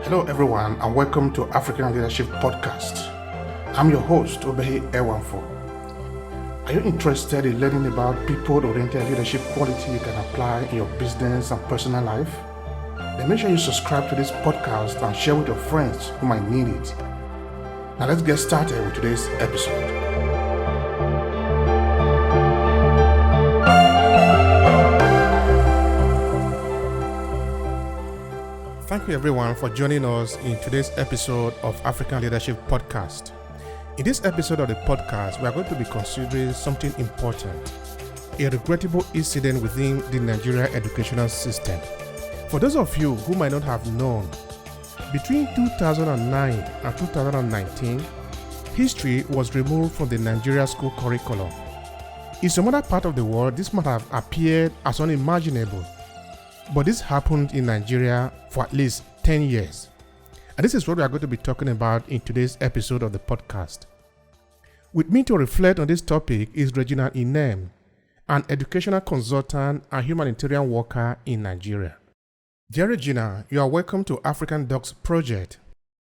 Hello, everyone, and welcome to African Leadership Podcast. I'm your host, Obehi Ewanfo. Are you interested in learning about people-oriented leadership quality you can apply in your business and personal life? Then make sure you subscribe to this podcast and share with your friends who might need it. Now let's get started with today's episode. Thank you everyone for joining us in today's episode of African Leadership Podcast. In this episode of the podcast, we are going to be considering something important, a regrettable incident within the Nigerian educational system. For those of you who might not have known, between 2009 and 2019, history was removed from the Nigeria school curriculum. In some other part of the world, this might have appeared as unimaginable. But this happened in Nigeria for at least 10 years. And this is what we are going to be talking about in today's episode of the podcast. With me to reflect on this topic is Regina Inem, an educational consultant and humanitarian worker in Nigeria. Dear Regina, you are welcome to African Docs Project.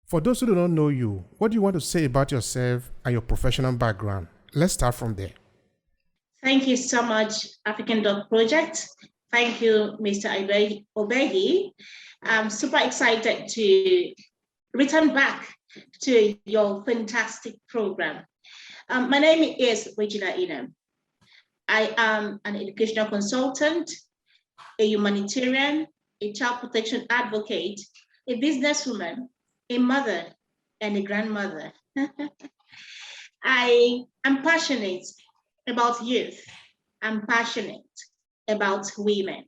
For those who do not know you, what do you want to say about yourself and your professional background? Let's start from there. Thank you so much, African Doc Project. Thank you, Mr. Obehi. I'm super excited to return back to your fantastic program. My name is Regina Inem. I am an educational consultant, a humanitarian, a child protection advocate, a businesswoman, a mother, and a grandmother. I am passionate about youth. I'm passionate about women.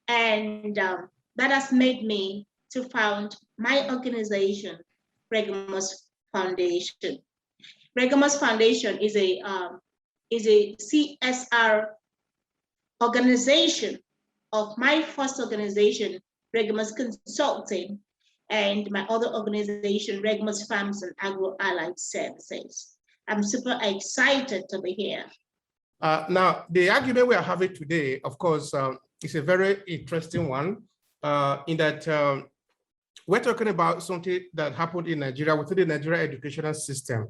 And that has made me to found my organization, Regamos Foundation. Regamos Foundation is a CSR organization of my first organization, Regamos Consulting, and my other organization, Regamos Farms and Agro-Allied Services. I'm super excited to be here. Now, the argument we are having today, of course, is a very interesting one in that we're talking about something that happened in Nigeria within the Nigerian educational system.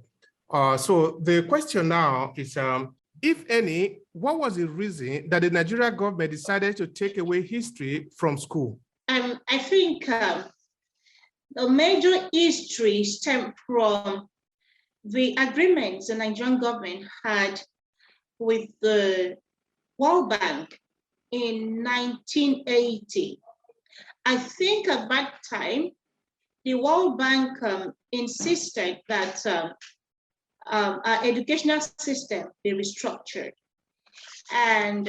So the question now is, if any, what was the reason that the Nigerian government decided to take away history from school? I think the major history stemmed from the agreements the Nigerian government had with the World Bank in 1980. I think at that time, the World Bank insisted that our educational system be restructured, and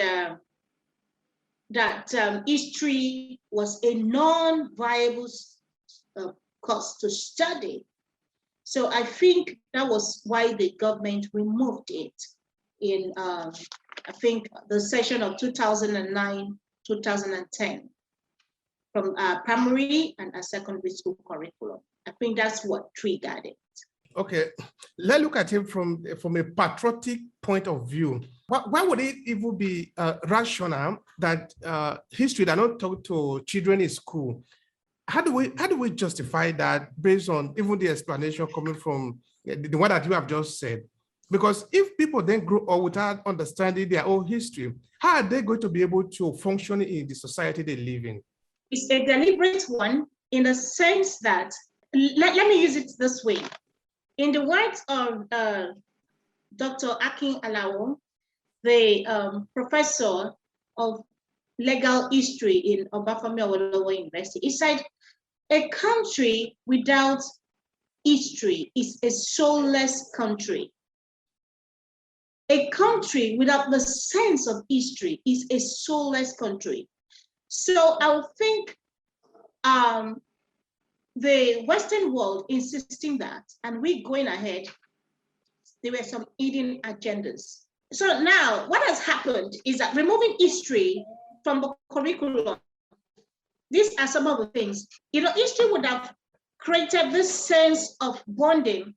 that history was a non-viable course to study. So I think that was why the government removed it in, I think, the session of 2009-2010 from primary and a secondary school curriculum. I think that's what triggered it. Okay, let's look at it from a patriotic point of view. Why would it even be rational that history that not taught to children in school? How do we justify that based on even the explanation coming from the one that you have just said? Because if people then grow up without understanding their own history, how are they going to be able to function in the society they live in? It's a deliberate one in the sense that, let me use it this way. In the words of Dr. Akin Alawo, the professor of legal history in Obafemi Awolowo University, he said, a country without history is a soulless country. A country without the sense of history is a soulless country. So I would think the Western world insisting that, and we going ahead, there were some hidden agendas. So now what has happened is that removing history from the curriculum, these are some of the things. History would have created this sense of bonding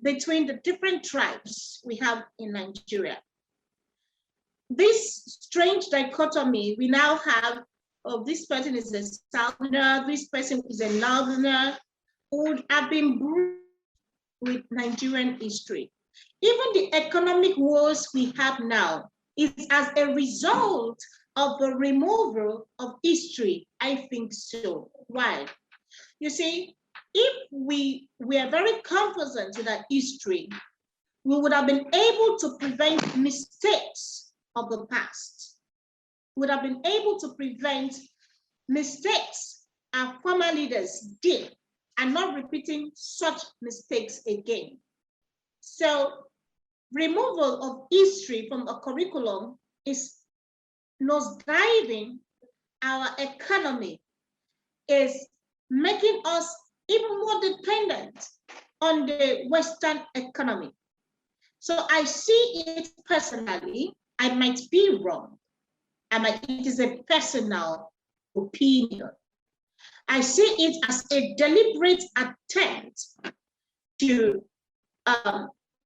between the different tribes we have in Nigeria. This strange dichotomy we now have oh, this person is a southerner, this person is a northerner, would have been brought with Nigerian history. Even the economic woes we have now is as a result of the removal of history. I think so. Why? You see, if we are very cognizant with that history, we would have been able to prevent mistakes of the past. We would have been able to prevent mistakes our former leaders did and not repeating such mistakes again. So removal of history from a curriculum is nosediving our economy, is making us even more dependent on the Western economy. So I see it personally. I might be wrong. It is a personal opinion. I see it as a deliberate attempt to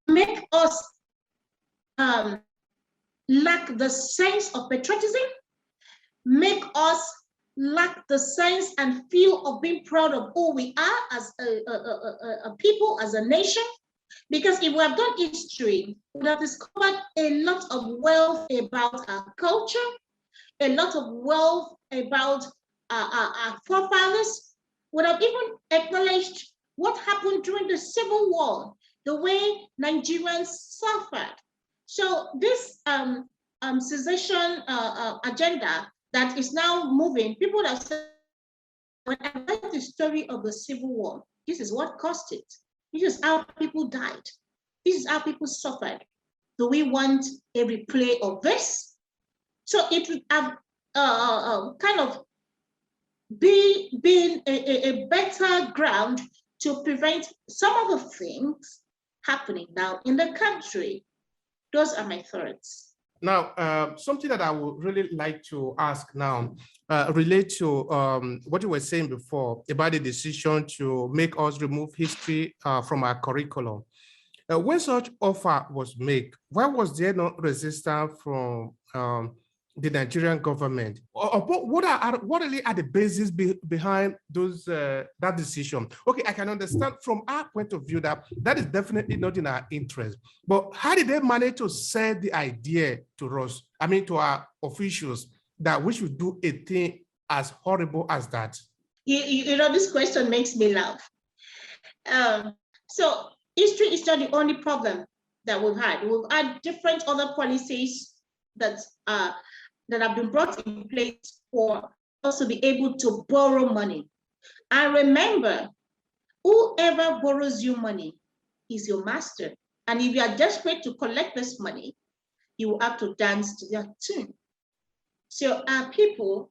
make us lack the sense of patriotism, make us lack the sense and feel of being proud of who we are as a people, as a nation. Because if we have done history, we have discovered a lot of wealth about our culture, a lot of wealth about our forefathers, would have even acknowledged what happened during the Civil War, the way Nigerians suffered. So this secession agenda that is now moving, people have said, when I read the story of the Civil War, this is what caused it. This is how people died. This is how people suffered. Do we want a replay of this? So it would have kind of been a better ground to prevent some of the things happening now in the country. Those are my thoughts. Now, something that I would really like to ask now relate to what you were saying before about the decision to make us remove history from our curriculum. When such offer was made, why was there no resistance from the Nigerian government? What really are the basis behind those that decision? Okay, I can understand from our point of view that is definitely not in our interest. But how did they manage to sell the idea to us? I mean, to our officials, that we should do a thing as horrible as that? You know, this question makes me laugh. So history is not the only problem that we've had. We've had different other policies that have been brought in place for us to be able to borrow money. And remember, whoever borrows you money is your master. And if you are desperate to collect this money, you will have to dance to their tune. So our people,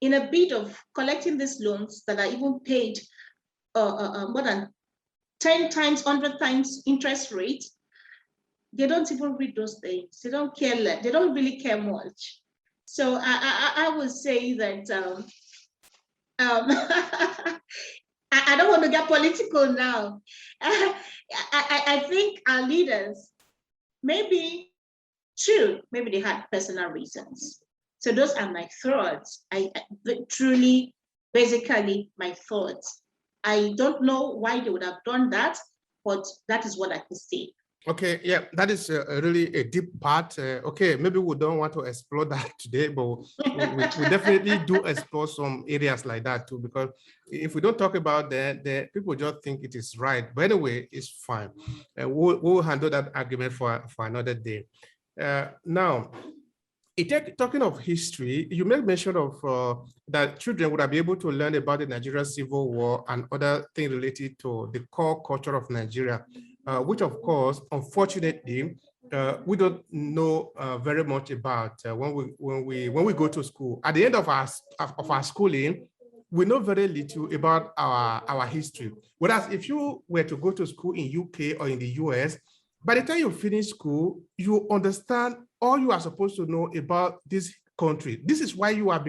in a bid of collecting these loans that are even paid more than 10 times, 100 times interest rate, they don't even read those things. They don't care. They don't really care much. So I would say that I don't want to get political now. I think our leaders, maybe they had personal reasons. So those are my thoughts. Truly, basically, my thoughts. I don't know why they would have done that, but that is what I can say. Okay, yeah, that is really a deep part. Okay, maybe we don't want to explore that today, but we definitely do explore some areas like that too, because if we don't talk about that, people just think it is right. But anyway, it's fine. We'll handle that argument for another day. Now, talking of history, you made mention of that children would have been able to learn about the Nigerian Civil War and other things related to the core culture of Nigeria, which of course, unfortunately, we don't know very much about when we go to school. At the end of our schooling, we know very little about our history. Whereas if you were to go to school in UK or in the US, by the time you finish school, you understand all you are supposed to know about this country. This is why you are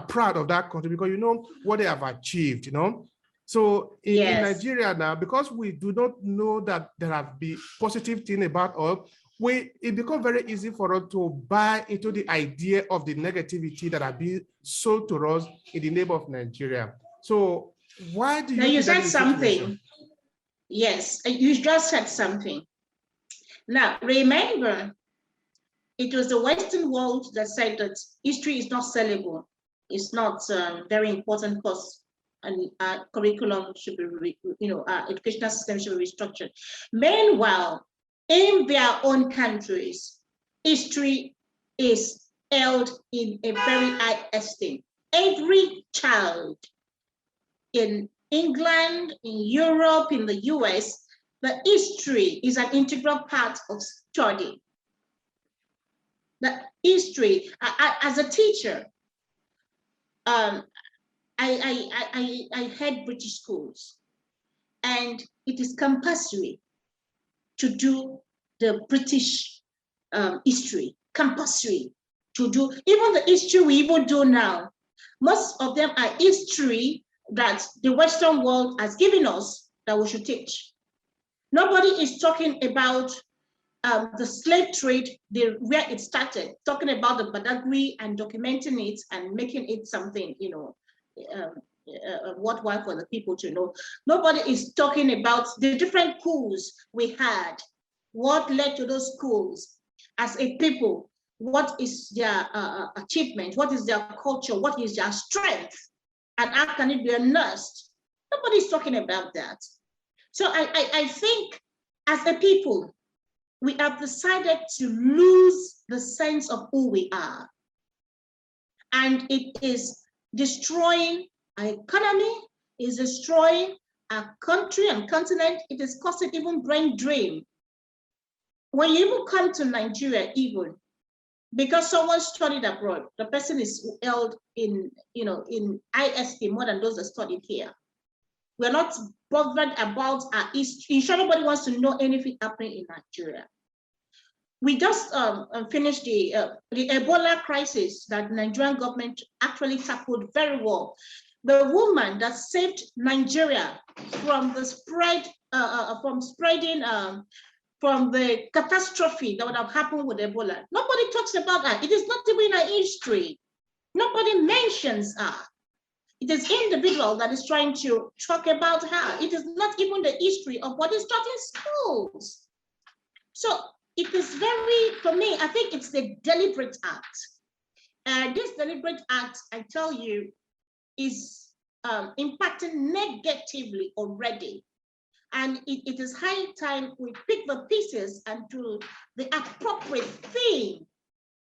proud of that country, because you know what they have achieved, you know. So in Nigeria now, because we do not know that there have been positive things about us, it becomes very easy for us to buy into the idea of the negativity that are being sold to us in the name of Nigeria. So why do you now you think that said is the something situation? Yes, you just said something. Now remember, it was the Western world that said that history is not sellable. It's not very important because and curriculum should be, educational system should be restructured. Meanwhile, in their own countries, history is held in a very high esteem. Every child in England, in Europe, in the US, the history is an integral part of study. The history, as a teacher, I had British schools, and it is compulsory to do the British history, compulsory to do, even the history we even do now. Most of them are history that the Western world has given us that we should teach. Nobody is talking about the slave trade, where it started, talking about the Badagry and documenting it and making it something, worthwhile for the people to know. Nobody is talking about the different coups we had, what led to those coups as a people, what is their achievement, what is their culture, what is their strength, and how can it be nursed. Nobody is talking about that. So I think as a people, we have decided to lose the sense of who we are. And it is destroying our economy, is destroying our country and continent. It is causing even brain drain. When you even come to Nigeria, even because someone studied abroad, the person is held in, in ISP more than those that studied here. We're not bothered about our history. Nobody wants to know anything happening in Nigeria. We just finished the Ebola crisis that the Nigerian government actually tackled very well. The woman that saved Nigeria from the spread, from spreading, from the catastrophe that would have happened with Ebola. Nobody talks about that. It is not even in our history. Nobody mentions her. It is individual that is trying to talk about her. It is not even the history of what is taught in schools. So it is very, for me, I think it's the deliberate act. This deliberate act, I tell you, is impacting negatively already. And it is high time we pick the pieces and do the appropriate thing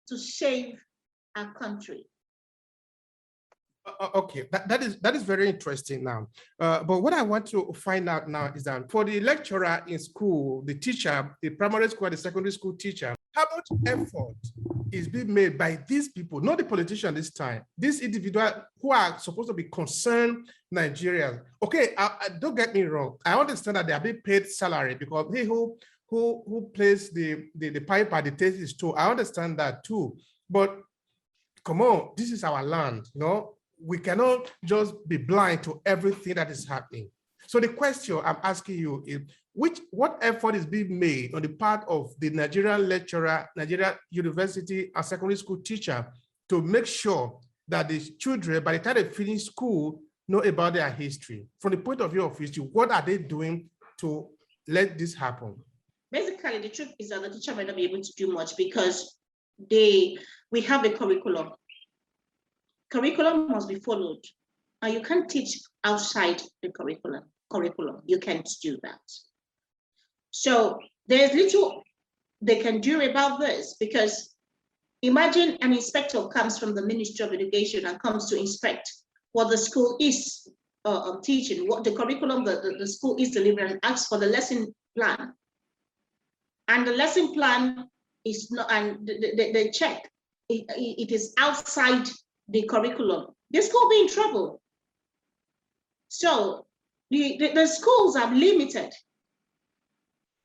to save our country. Okay, that is very interesting now. But what I want to find out now is that for the lecturer in school, the teacher, the primary school, the secondary school teacher, how much effort is being made by these people, not the politician this time, these individuals who are supposed to be concerned Nigerians? Okay, don't get me wrong. I understand that they are being paid salary because he who plays the pipe at the taste is too. I understand that too. But come on, this is our land, we cannot just be blind to everything that is happening. So the question I'm asking you is, what effort is being made on the part of the Nigerian lecturer, Nigerian university and secondary school teacher to make sure that the children, by the time they finish school, know about their history? From the point of view of history, what are they doing to let this happen? Basically, the truth is that the teacher might not be able to do much because we have a curriculum. Curriculum must be followed, and you can't teach outside the curriculum. You can't do that. So there's little they can do about this, because imagine an inspector comes from the Ministry of Education and comes to inspect what the school is teaching, what the curriculum the school is delivering, and asks for the lesson plan. And the lesson plan is not, and they check, it is outside the curriculum. The school will be in trouble. So the schools are limited.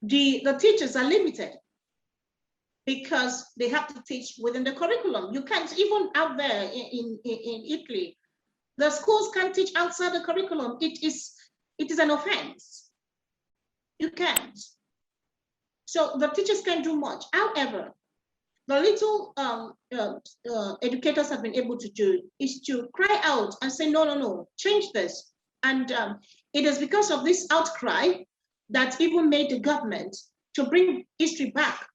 The teachers are limited because they have to teach within the curriculum. You can't, even out there in Italy, the schools can't teach outside the curriculum. It is an offense. You can't. So the teachers can do much. However, the little educators have been able to do is to cry out and say, no, no, no, change this. And it is because of this outcry that even made the government to bring history back.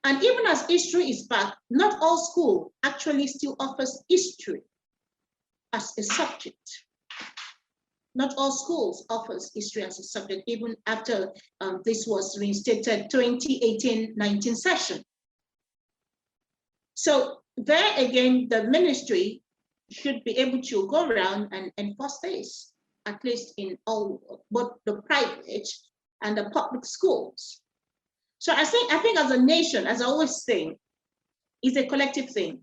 And even as history is back, not all school actually still offers history as a subject. Not all schools offers history as a subject, even after this was reinstated 2018-19 session. So there again, the ministry should be able to go around and enforce this, at least in all, both the private and the public schools. So I think as a nation, as I always say, it's a collective thing.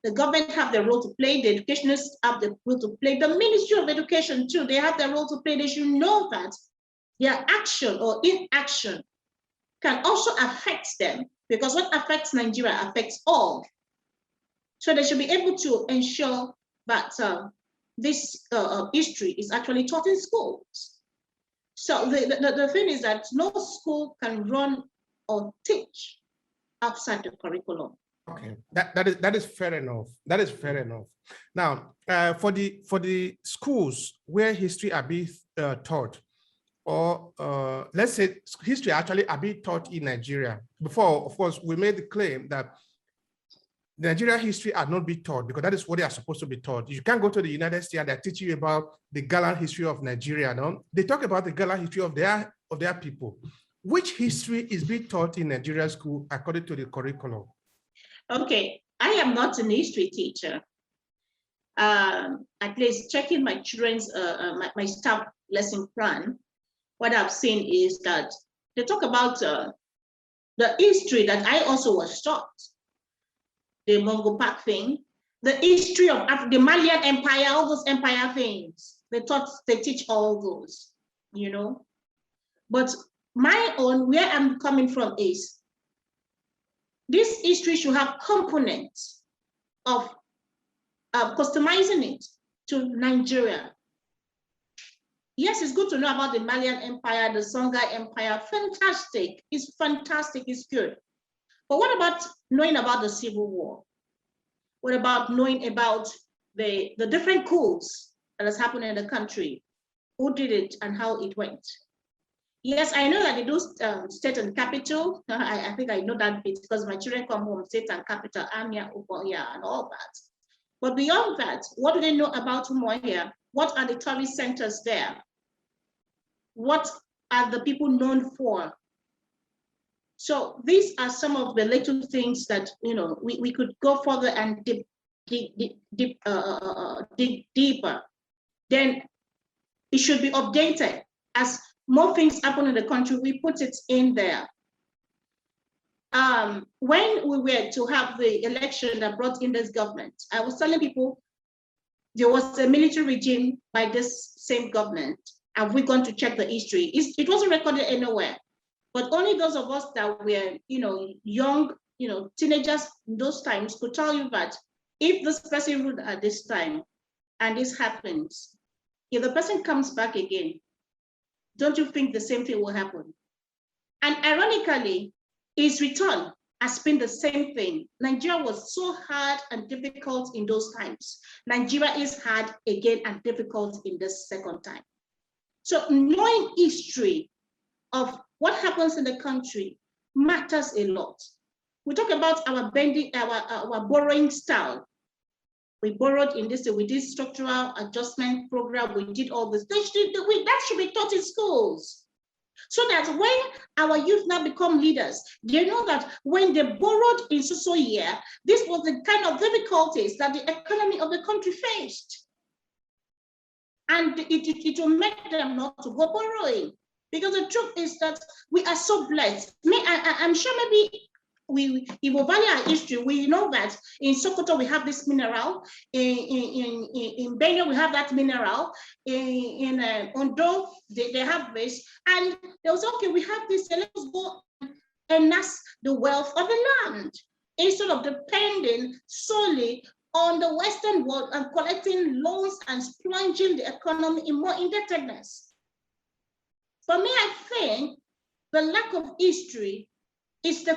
The government have the role to play, the educationists have the role to play, the Ministry of Education too, they have the role to play. They should know that their action or inaction can also affect them, because what affects Nigeria affects all. So they should be able to ensure that this history is actually taught in schools. So the thing is that no school can run or teach outside the curriculum. Okay, that is fair enough. That is fair enough. Now, for the schools where history are being taught, or let's say history actually are being taught in Nigeria. Before, of course, we made the claim that Nigerian history are not be taught because that is what they are supposed to be taught. You can't go to the United States and they're teaching you about the gallant history of Nigeria. No? They talk about the gallant history of their people. Which history is being taught in Nigerian school according to the curriculum? Okay, I am not an history teacher. At least checking my children's my staff lesson plan, what I've seen is that they talk about the history that I also was taught, the Mongo Park thing, the history of the Malian Empire, all those empire things. They teach all those, you know. But my own, where I'm coming from is, this history should have components of customizing it to Nigeria. Yes, it's good to know about the Malian Empire, the Songhai Empire. Fantastic. It's fantastic. It's good. But what about knowing about the Civil War? What about knowing about the different coups that has happened in the country? Who did it and how it went? Yes, I know that they do state and capital. I think I know that bit because my children come home, state and capital, Amia, Uboya, and all that. But beyond that, what do they know about Umuahia? What are the tourist centers there? What are the people known for? So these are some of the little things that, you know, we could go further and dig deeper. Then it should be updated. As more things happen in the country, we put it in there. When we were to have the election that brought in this government, I was telling people there was a military regime by this same government. Have we gone to check the history? It wasn't recorded anywhere, but only those of us that were, you know, young, you know, teenagers in those times could tell you that if this person ruled at this time and this happens, if the person comes back again, don't you think the same thing will happen? And ironically, his return has been the same thing. Nigeria was so hard and difficult in those times. Nigeria is hard again and difficult in this second time. So knowing history of what happens in the country matters a lot. We talk about our borrowing style. We borrowed in this, we did structural adjustment program, we did all this. That should be taught in schools. So that when our youth now become leaders, they know that when they borrowed in so year, this was the kind of difficulties that the economy of the country faced. And it will make them not to go borrowing. Because the truth is that we are so blessed. I'm sure maybe if we value our history, we know that in Sokoto we have this mineral, in Benue we have that mineral, in Ondo they have this, and they was okay, we have this, so let's go and amass the wealth of the land instead of depending solely on the Western world and collecting loans and plunging the economy in more indebtedness. For me, I think the lack of history is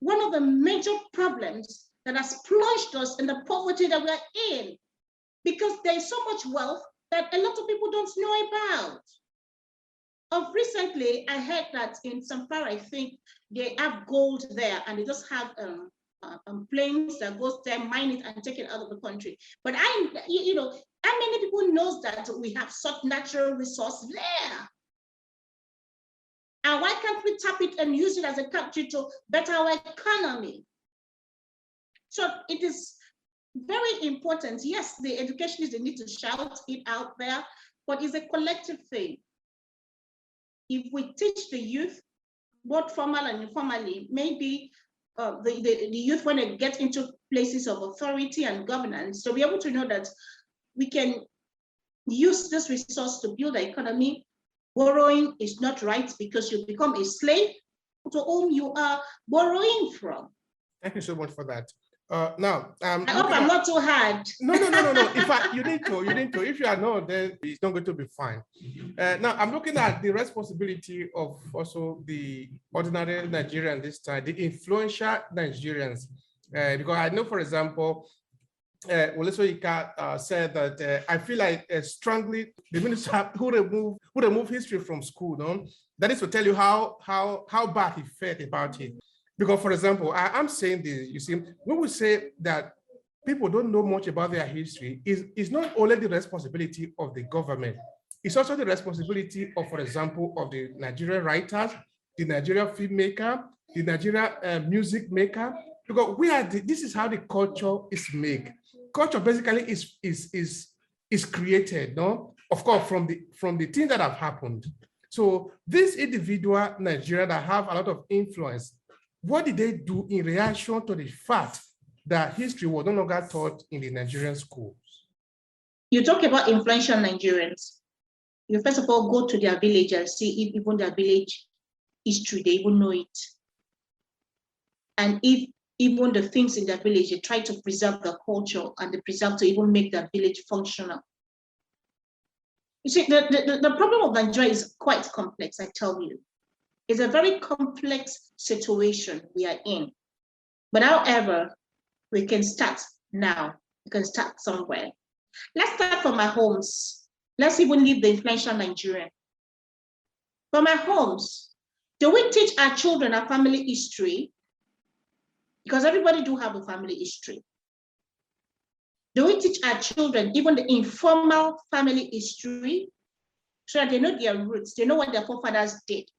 one of the major problems that has plunged us in the poverty that we are in, because there's so much wealth that a lot of people don't know about. Of recently, I heard that in Samfara, I think they have gold there, and they just have planes that goes there, mine it, and take it out of the country. But how many people knows that we have such natural resource there? And why can't we tap it and use it as a country to better our economy? So it is very important. Yes, the educationists, they need to shout it out there, but it's a collective thing. If we teach the youth, both formal and informally, maybe the youth, when they get into places of authority and governance, to be able to know that we can use this resource to build the economy. Borrowing is not right, because you become a slave to whom you are borrowing from. Thank you so much for that. I hope I'm not too hard. No. In fact, you need to. If you are not, then it's not going to be fine. Now, I'm looking at the responsibility of also the ordinary Nigerian this time, the influential Nigerians, because I know, for example, Wole Soyinka said that I feel like strongly the minister who removed history from school. No? That is to tell you how bad he felt about it. Because, for example, I'm saying this, you see, when we say that people don't know much about their history, is not only the responsibility of the government, it's also the responsibility of, for example, of the Nigerian writers, the Nigerian filmmaker, the Nigerian music maker, because this is how the culture is made. Culture basically is created, no? Of course, from the things that have happened. So these individual Nigerians that have a lot of influence, what did they do in reaction to the fact that history was no longer taught in the Nigerian schools? You talk about influential Nigerians. You first of all go to their village and see if even their village history, they even know it. And if even the things in their village, they try to preserve the culture and they preserve to even make their village functional. You see, the problem of Nigeria is quite complex, I tell you. It's a very complex situation we are in. But however, we can start now. We can start somewhere. Let's start from our homes. Let's even leave the influential Nigerian. From our homes, do we teach our children our family history? Because everybody do have a family history. Do we teach our children even the informal family history so that they know their roots, they know what their forefathers did?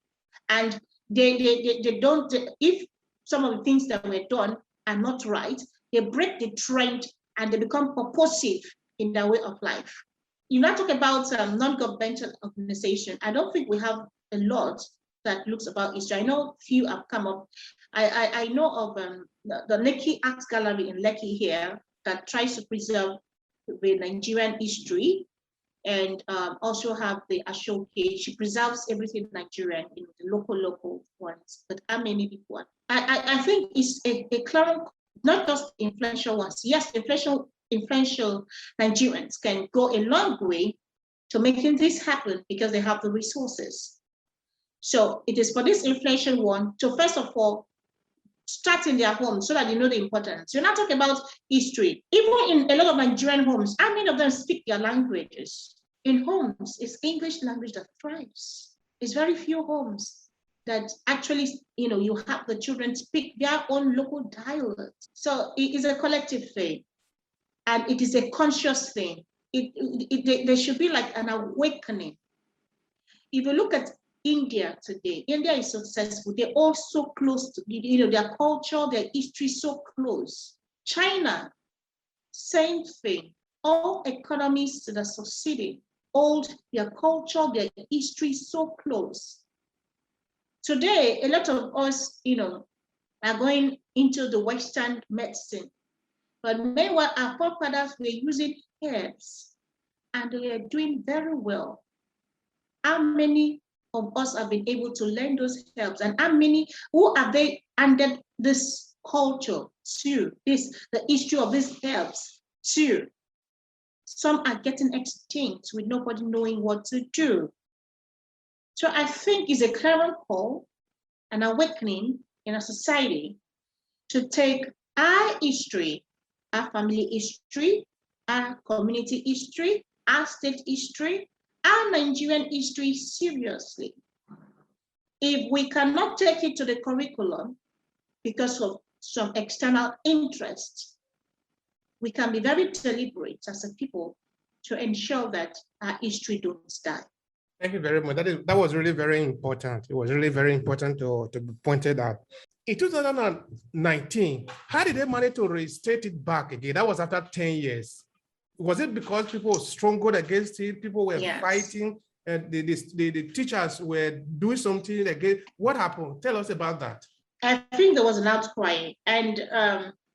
And they don't, if some of the things that were done are not right, they break the trend and they become purposive in their way of life. You now talk about non-governmental organization. I don't think we have a lot that looks about history. I know few have come up. I know of the Lekki Art Gallery in Lekki here that tries to preserve the Nigerian history, and also have the Ashoke. She preserves everything Nigerian in the local ones. But how many people? I think it's a clear, not just influential ones. Yes, influential Nigerians can go a long way to making this happen because they have the resources. So it is for this influential one to first of all start in their homes so that they know the importance. You're not talking about history. Even in a lot of Nigerian homes, how many of them speak their languages? In homes, it's English language that thrives. It's very few homes that actually, you have the children speak their own local dialect. So it is a collective thing, and it is a conscious thing. There should be like an awakening. If you look at India today, India is successful. They're all so close to, their culture, their history so close. China, same thing. All economies that are succeeding hold their culture, their history so close. Today, a lot of us, are going into the Western medicine. But meanwhile, our forefathers were using herbs and they are doing very well. How many of us have been able to learn those herbs, and how many who have they handed this culture to, the history of these herbs to? Some are getting extinct with nobody knowing what to do. So I think it's a clear call an awakening in a society to take our history, our family history, our community history, our state history, our Nigerian history seriously. If we cannot take it to the curriculum because of some external interests, we can be very deliberate as a people to ensure that our history don't die. Thank you very much. That was really very important. It was really very important to be pointed out. In 2019, how did they manage to restate it back again? That was after 10 years. Was it because people struggled against it? People were fighting, and the teachers were doing something again? What happened? Tell us about that. I think there was an outcry, and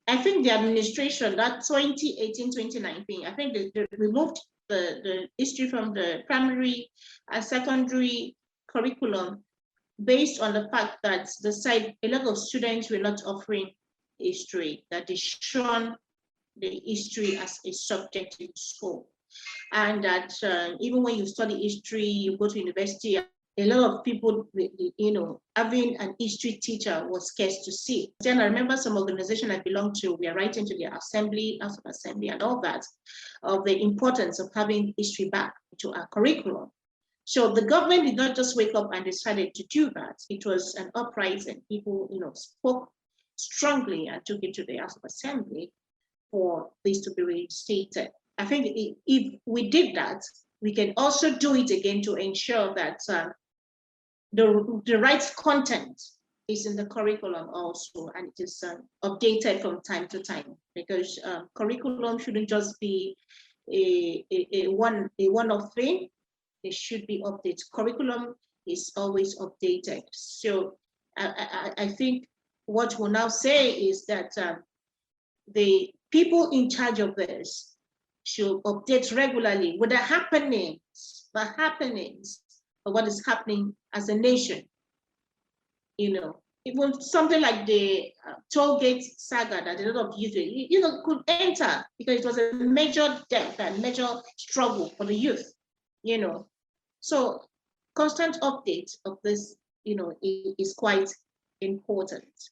I think the administration, that 2018, 2019, I think they removed the history from the primary and secondary curriculum based on the fact that a lot of students were not offering history, that they shun the history as a subject in school. And that even when you study history, you go to university, a lot of people, having an history teacher was scarce to see. Then I remember some organization I belonged to, we are writing to the assembly, House of Assembly and all that, of the importance of having history back to our curriculum. So the government did not just wake up and decided to do that. It was an uprising. People, spoke strongly and took it to the House of Assembly for this to be reinstated. I think if we did that, we can also do it again to ensure that the right content is in the curriculum also, and it is updated from time to time, because curriculum shouldn't just be a one-off thing. It should be updated. Curriculum is always updated. So I think what we'll now say is that the people in charge of this should update regularly with the happenings of what is happening as a nation. It was something like the toll gate saga that a lot of youth, could enter, because it was a major death and major struggle for the youth, So constant update of this, is quite important.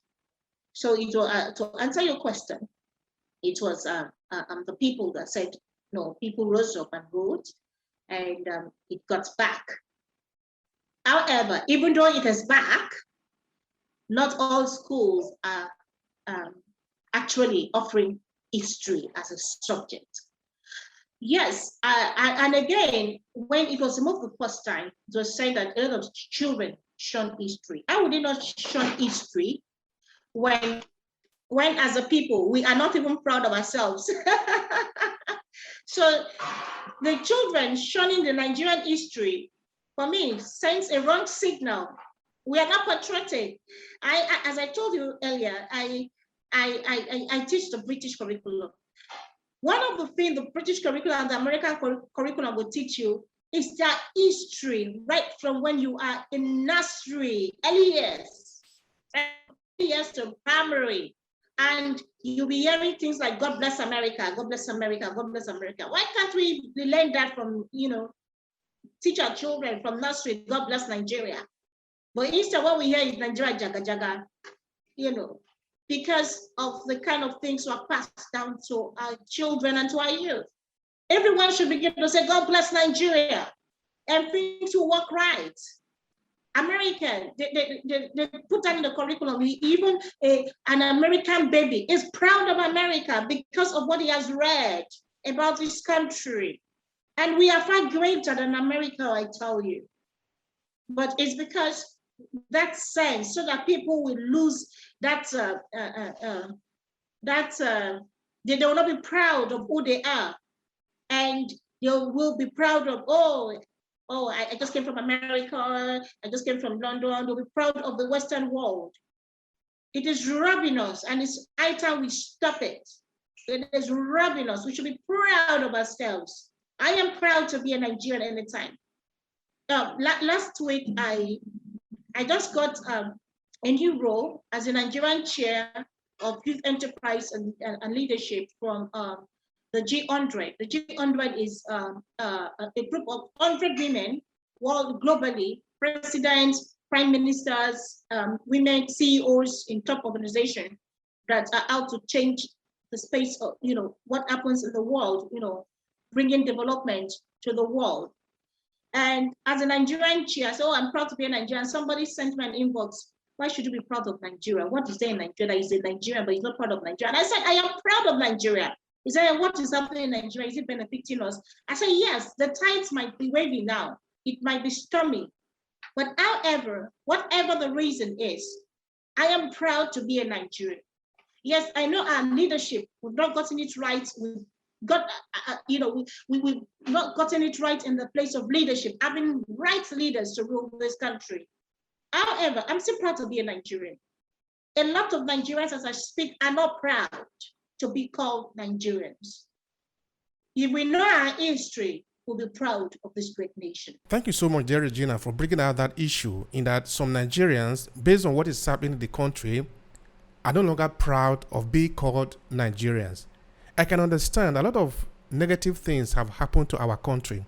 So to answer your question, it was the people that said, no, people rose up and wrote, and it got back. However, even though it is back, not all schools are actually offering history as a subject. Yes, and again, when it was removed the first time, it was said that a lot of children shun history. How would they not shun history when as a people, we are not even proud of ourselves? So the children shunning the Nigerian history, for me, sends a wrong signal. We are not patriotic. As I told you earlier, I teach the British curriculum. One of the things the British curriculum and the American curriculum will teach you is that history, right from when you are in nursery, early years to primary, and you'll be hearing things like "God bless America, God bless America, God bless America." Why can't we learn that from, teach our children from nursery, "God bless Nigeria"? But instead, what we hear is "Nigeria jaga jaga," because of the kind of things that are passed down to our children and to our youth. Everyone should begin to say, "God bless Nigeria," and things will work right. American, they put that in the curriculum. Even an American baby is proud of America because of what he has read about this country. And we are far greater than America, I tell you. But it's because that sense, so that people will lose that, they will not be proud of who they are. And they will be proud of, I just came from America, I just came from London. They'll be proud of the Western world. It is robbing us, and it's high time we stop it. It is robbing us. We should be proud of ourselves. I am proud to be a Nigerian anytime. Last week, I just got a new role as a Nigerian chair of youth enterprise and leadership from the G100. The G100 is a group of 100 women globally, presidents, prime ministers, women CEOs in top organizations that are out to change the space of, what happens in the world, bringing development to the world. And as a Nigerian chair, I said, I'm proud to be a Nigerian. Somebody sent me an inbox. Why should you be proud of Nigeria? What is there in Nigeria? He's a Nigerian, but he's not proud of Nigeria. And I said, I am proud of Nigeria. He said, what is happening in Nigeria? Is it benefiting us? I said, yes, the tides might be wavy now. It might be stormy. But however, whatever the reason is, I am proud to be a Nigerian. Yes, I know our leadership, we've not gotten it right. We've not gotten it right in the place of leadership, having right leaders to rule this country. However, I'm still proud to be a Nigerian. A lot of Nigerians, as I speak, are not proud to be called Nigerians. If we know our history, we'll be proud of this great nation. Thank you so much, dear Regina, for bringing out that issue in that some Nigerians, based on what is happening in the country, are no longer proud of being called Nigerians. I can understand a lot of negative things have happened to our country,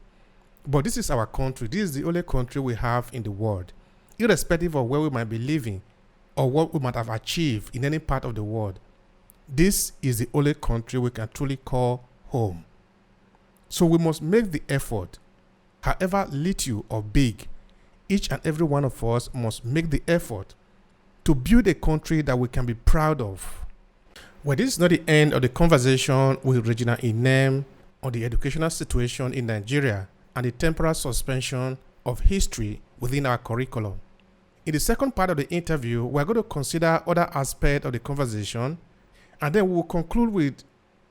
but this is our country. This is the only country we have in the world. Irrespective of where we might be living or what we might have achieved in any part of the world, this is the only country we can truly call home. So we must make the effort, however little or big, each and every one of us must make the effort to build a country that we can be proud of. Well, this is not the end of the conversation with Regina Inem on the educational situation in Nigeria and the temporary suspension of history within our curriculum. In the second part of the interview, we're going to consider other aspects of the conversation, and then we'll conclude with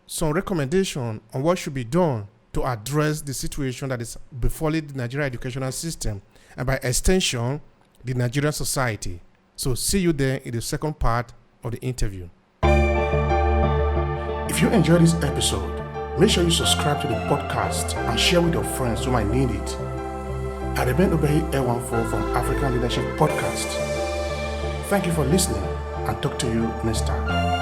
some recommendation on what should be done to address the situation that is befalling the Nigerian educational system, and by extension, the Nigerian society. So see you there in the second part of the interview. If you enjoyed this episode, make sure you subscribe to the podcast and share with your friends who might need it. I remain Obehi L14 from African Leadership Podcast. Thank you for listening, and talk to you next time.